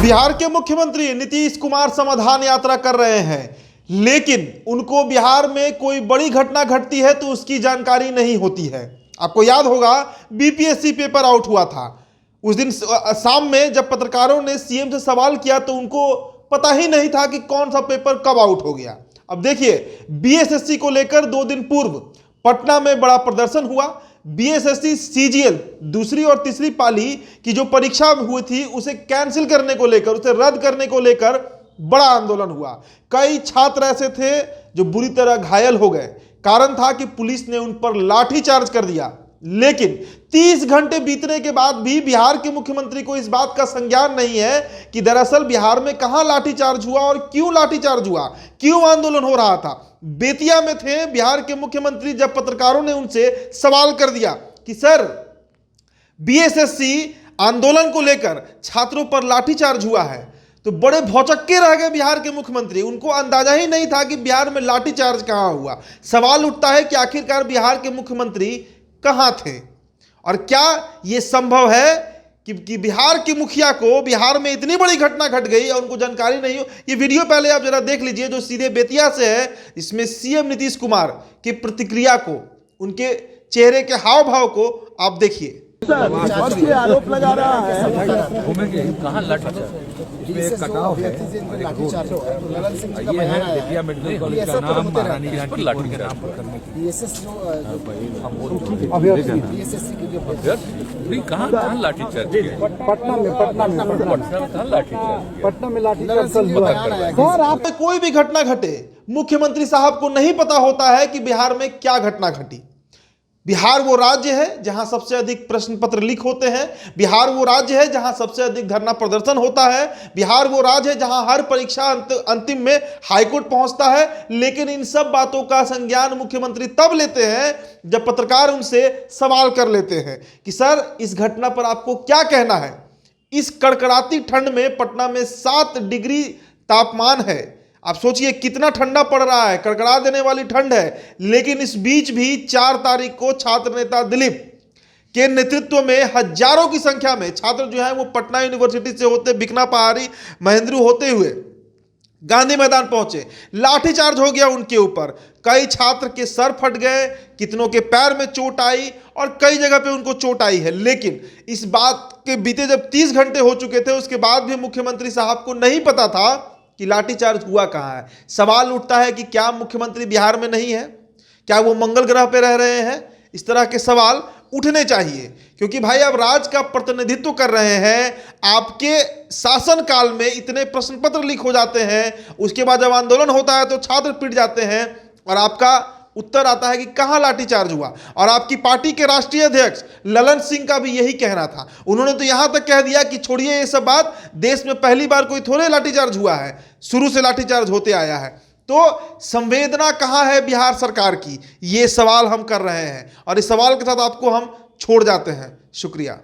बिहार के मुख्यमंत्री नीतीश कुमार समाधान यात्रा कर रहे हैं, लेकिन उनको बिहार में कोई बड़ी घटना घटती है तो उसकी जानकारी नहीं होती है। आपको याद होगा बीपीएससी पेपर आउट हुआ था। उस दिन शाम में जब पत्रकारों ने सीएम से सवाल किया तो उनको पता ही नहीं था कि कौन सा पेपर कब आउट हो गया। अब देखिए, बीएसएससी को लेकर 2 दिन पूर्व पटना में बड़ा प्रदर्शन हुआ। बीएसएससी सीजीएल दूसरी और तीसरी पाली की जो परीक्षा हुई थी उसे कैंसिल करने को लेकर, उसे रद्द करने को लेकर बड़ा आंदोलन हुआ। कई छात्र ऐसे थे जो बुरी तरह घायल हो गए। कारण था कि पुलिस ने उन पर लाठीचार्ज कर दिया। लेकिन 30 घंटे बीतने के बाद भी बिहार के मुख्यमंत्री को इस बात का संज्ञान नहीं है कि दरअसल बिहार में कहां लाठीचार्ज हुआ और क्यों लाठीचार्ज हुआ, क्यों आंदोलन हो रहा था। बेतिया में थे बिहार के मुख्यमंत्री जब पत्रकारों ने उनसे सवाल कर दिया कि सर, बीएसएससी आंदोलन को लेकर छात्रों पर लाठीचार्ज हुआ है, तो बड़े भौचक्के रह गए बिहार के मुख्यमंत्री। उनको अंदाजा ही नहीं था कि बिहार में लाठीचार्ज कहां हुआ। सवाल उठता है कि आखिरकार बिहार के मुख्यमंत्री कहां थे और क्या यह संभव है कि बिहार के मुखिया को बिहार में इतनी बड़ी घटना घट गई और उनको जानकारी नहीं हो। ये वीडियो पहले आप जरा देख लीजिए जो सीधे बेतिया से है। इसमें सीएम नीतीश कुमार की प्रतिक्रिया को, उनके चेहरे के हाव भाव को आप देखिए। आरोप लगा रहा है कहाँ कटाव है। ये है बेतिया मेडिकल कॉलेज का नाम महारानी लाठी के नाम पर करने की कहाँ लाठीचार्ज पटना में लाठीचार्ज। सर, आप कोई भी घटना घटे, मुख्यमंत्री साहब को नहीं पता होता है कि बिहार में क्या घटना घटी। बिहार वो राज्य है जहां सबसे अधिक प्रश्न पत्र लीक होते हैं। बिहार वो राज्य है जहां सबसे अधिक धरना प्रदर्शन होता है। बिहार वो राज्य है जहां हर परीक्षा अंतिम में हाईकोर्ट पहुंचता है। लेकिन इन सब बातों का संज्ञान मुख्यमंत्री तब लेते हैं जब पत्रकार उनसे सवाल कर लेते हैं कि सर, इस घटना पर आपको क्या कहना है। इस कड़कड़ाती ठंड में पटना में 7 डिग्री तापमान है। आप सोचिए कितना ठंडा पड़ रहा है, कड़कड़ा देने वाली ठंड है। लेकिन इस बीच भी 4 तारीख को छात्र नेता दिलीप के नेतृत्व में हजारों की संख्या में छात्र जो है वो पटना यूनिवर्सिटी से होते बिकना पहाड़ी महेंद्रू होते हुए गांधी मैदान पहुंचे। लाठीचार्ज हो गया उनके ऊपर। कई छात्र के सर फट गए, कितनों के पैर में चोट आई और कई जगह पे उनको चोट आई है। लेकिन इस बात के बीते जब 30 घंटे हो चुके थे, उसके बाद भी मुख्यमंत्री साहब को नहीं पता था कि लाठीचार्ज हुआ कहां है। सवाल उठता है कि क्या मुख्यमंत्री बिहार में नहीं है, क्या वो मंगल ग्रह पे रह रहे हैं। इस तरह के सवाल उठने चाहिए, क्योंकि भाई आप राज्य का प्रतिनिधित्व कर रहे हैं। आपके शासन काल में इतने प्रश्न पत्र लीक हो जाते हैं, उसके बाद जब आंदोलन होता है तो छात्र पिट जाते हैं और आपका उत्तर आता है कि कहां लाठीचार्ज हुआ। और आपकी पार्टी के राष्ट्रीय अध्यक्ष ललन सिंह का भी यही कहना था। उन्होंने तो यहां तक कह दिया कि छोड़िए ये सब बात, देश में पहली बार कोई थोड़े लाठीचार्ज हुआ है, शुरू से लाठीचार्ज होते आया है। तो संवेदना कहां है बिहार सरकार की, ये सवाल हम कर रहे हैं और इस सवाल के साथ आपको हम छोड़ जाते हैं। शुक्रिया।